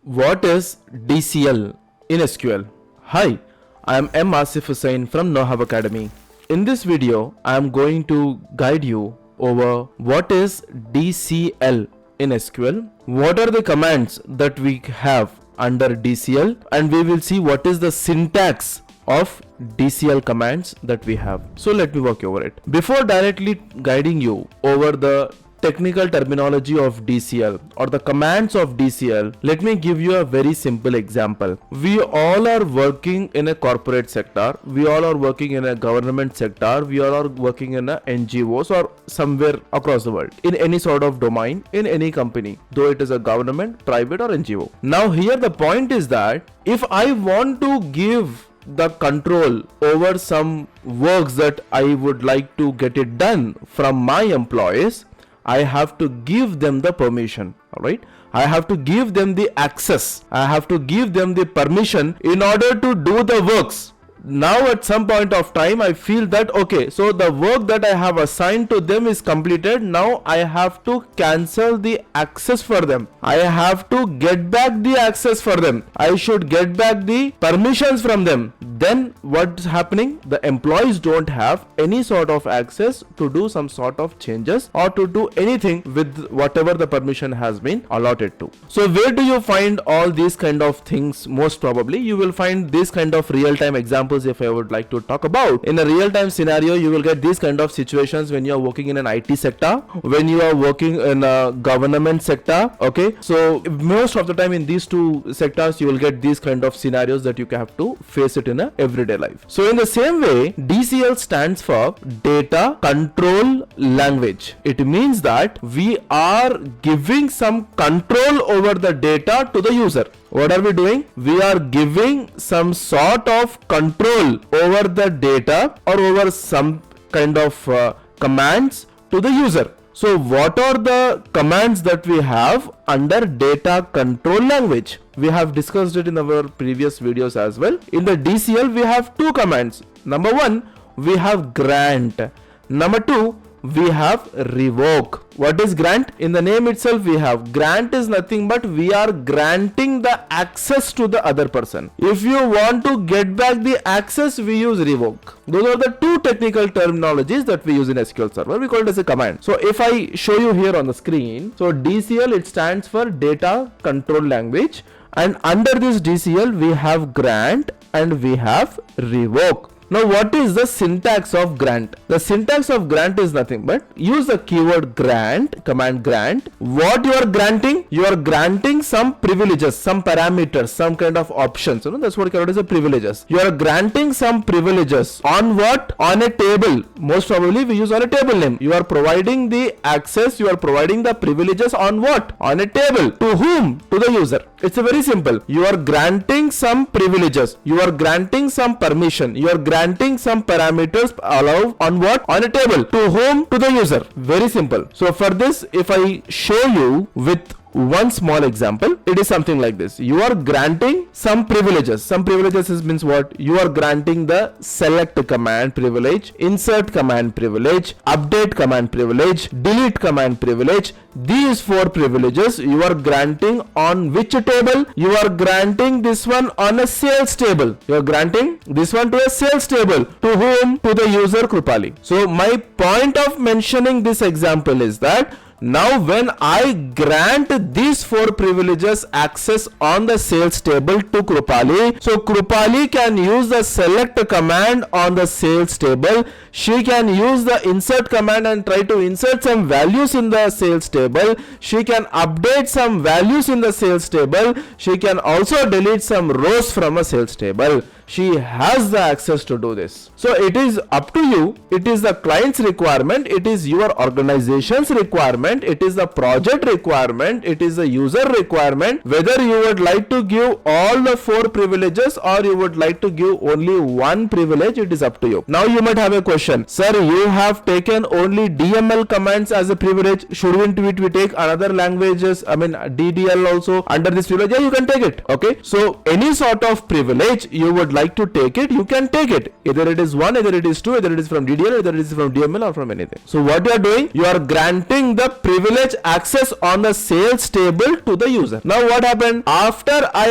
What is DCL in SQL? Hi, I am M. Asif Hussain from KnowHow Academy. In this video, I am going to guide you over what is DCL in SQL, what are the commands that we have under DCL, and we will see what is the syntax of DCL commands that we have. So let me walk over it. Before directly guiding you over the technical terminology of DCL or the commands of DCL, let me give you a very simple example. We all are working in a corporate sector, we all are working in a government sector, we all are working in a NGOs or somewhere across the world, in any sort of domain, in any company, though it is a government, private or NGO. Now here the point is that if I want to give the control over some works that I would like to get it done from my employees, I have to give them the permission, alright? I have to give them the access. I have to give them the permission in order to do the works. Now at some point of time, I feel that, okay, so the work that I have assigned to them is completed. Now I have to cancel the access for them. I have to get back the access for them. I should get back the permissions from them. Then what's happening? The employees don't have any sort of access to do some sort of changes or to do anything with whatever the permission has been allotted to. So where do you find all these kind of things? Most probably you will find this kind of real-time examples. If I would like to talk about in a real-time scenario, you will get these kind of situations when you are working in an IT sector, when you are working in a government sector. Okay, so most of the time in these two sectors you will get these kind of scenarios that you have to face it in a everyday life. So in the same way, DCL stands for data control language. It means that we are giving some control over the data to the user. What are we doing? We are giving some sort of control over the data or over some kind of commands to the user. So what are the commands that we have under data control language? We have discussed it in our previous videos as well. In the DCL, we have two commands. Number one, we have grant. Number two, we have revoke. What is grant? In the name itself we have grant is nothing but we are granting the access to the other person. If you want to get back the access, we use revoke. Those are the two technical terminologies that we use in SQL Server. We call it as a command. So if I show you here on the screen, so DCL, it stands for data control language, and under this DCL we have grant and we have revoke. Now what is the syntax of grant? The syntax of grant is nothing but use the keyword grant, command grant. What you are granting? You are granting some privileges, some parameters, some kind of options. That's what called as a privileges. You are granting some privileges on what? On a table. Most probably we use on a table name. You are providing the access, you are providing the privileges on what? On a table. To whom? To the user. It's a very simple. You are granting some privileges. You are granting some permission. You are granting some parameters allowed on what? On a table. To whom? To the user. Very simple. So for this, if I show you with one small example, it is something like this. You are granting some privileges. Some privileges means what? You are granting the select command privilege, insert command privilege, update command privilege, delete command privilege. These four privileges you are granting on which table? You are granting this one on a sales table. You are granting this one to a sales table. To whom? To the user Krupali. So my point of mentioning this example is that now when I grant these four privileges access on the sales table to Krupali, so Krupali can use the select command on the sales table. She can use the insert command and try to insert some values in the sales table. She can update some values in the sales table. She can also delete some rows from a sales table. She has the access to do this. So it is up to you. It is the client's requirement. It is your organization's requirement. It is the project requirement. It is the user requirement. Whether you would like to give all the four privileges or you would like to give only one privilege, it is up to you. Now you might have a question. Sir, you have taken only DML commands as a privilege. Shouldn't we take another languages? I mean DDL also under this privilege? Yeah, you can take it. Okay. So any sort of privilege you would like to take it, you can take it. Either it is 1, either it is 2, either it is from DDL, either it is from DML or from anything. So what you are doing, you are granting the privilege access on the sales table to the user. Now what happened? After I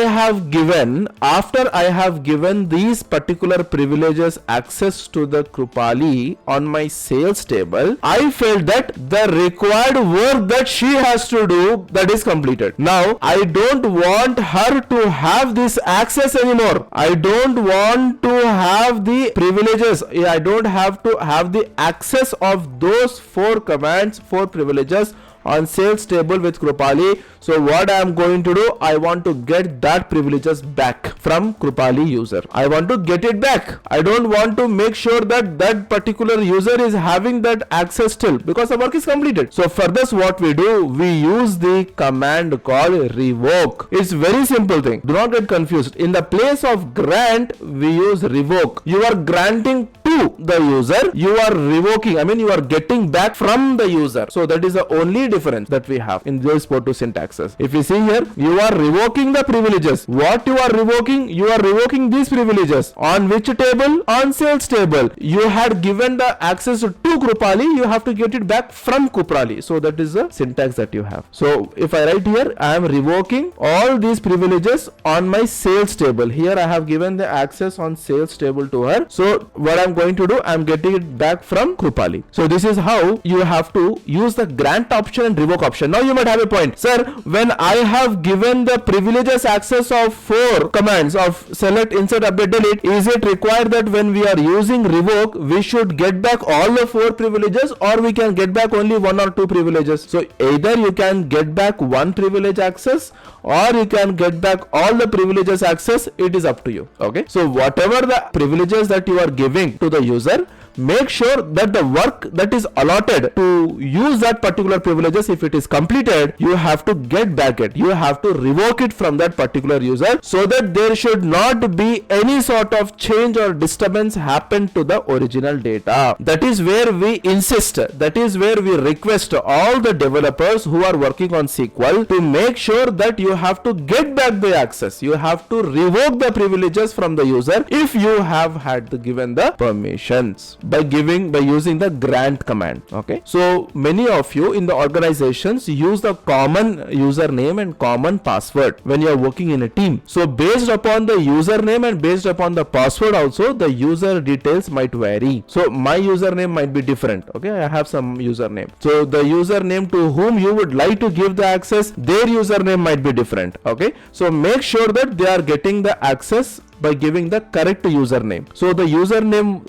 have given these particular privileges access to the Krupali on my sales table, I felt that the required work that she has to do, that is completed. Now I don't want her to have this access anymore. I don't want to have the privileges. I don't have to have the access of those 4 commands, 4 privileges on sales table with Krupali. So what I am going to do, I want to get that privileges back from Krupali user. I want to get it back. I don't want to make sure that that particular user is having that access still, because the work is completed. So for this, what we do, we use the command called revoke. It's very simple thing. Do not get confused. In the place of grant, we use revoke. You are granting to the user, you are revoking, you are getting back from the user. So that is the only difference that we have in those 4 syntaxes. If you see here, you are revoking the privileges. What you are revoking? You are revoking these privileges. On which table? On sales table. You had given the access to Krupali, you have to get it back from Krupali. So that is the syntax that you have. So if I write here, I am revoking all these privileges on my sales table. Here I have given the access on sales table to her. So what I am going to do, I am getting it back from Krupali. So this is how you have to use the grant option and revoke option. Now you might have a point. Sir, when I have given the privileges access of 4 commands of select, insert, update, delete, is it required that when we are using revoke, we should get back all the 4 privileges, or we can get back only 1 or 2 privileges? So either you can get back 1 privilege access, or you can get back all the privileges access. It is up to you. Okay. So whatever the privileges that you are giving to the user, make sure that the work that is allotted to use that particular privileges, if it is completed, you have to get back it. You have to revoke it from that particular user, so that there should not be any sort of change or disturbance happen to the original data. That is where we insist. That is where we request all the developers who are working on SQL to make sure that you have to get back the access. You have to revoke the privileges from the user if you have had given the permissions by using the grant command. Okay, so many of you in the organizations use the common username and common password when you are working in a team. So based upon the username and based upon the password also, the user details might vary. So my username might be different. Okay, I have some username. So the username to whom you would like to give the access, their username might be different. Okay, so make sure that they are getting the access by giving the correct username. So the username,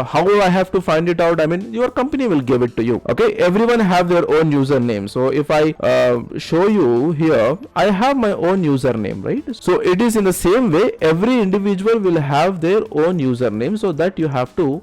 how I have to find it out? Your company will give it to you. Okay, everyone have their own username. So if I show you here, I have my own username, right? So it is in the same way, every individual will have their own username, so that you have to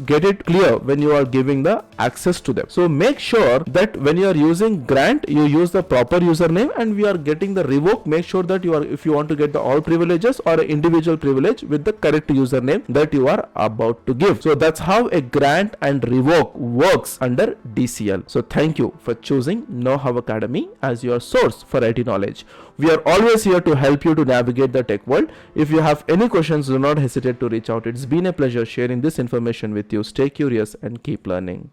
get it clear when you are giving the access to them. So make sure that when you are using grant, you use the proper username, and we are getting the revoke, make sure that you are, if you want to get the all privileges or individual privilege, with the correct username that you are about to give. So that's how a grant and revoke works under DCL. So thank you for choosing Know How Academy as your source for IT knowledge. We are always here to help you to navigate the tech world. If you have any questions, do not hesitate to reach out. It's been a pleasure sharing this information with you. Stay curious and keep learning.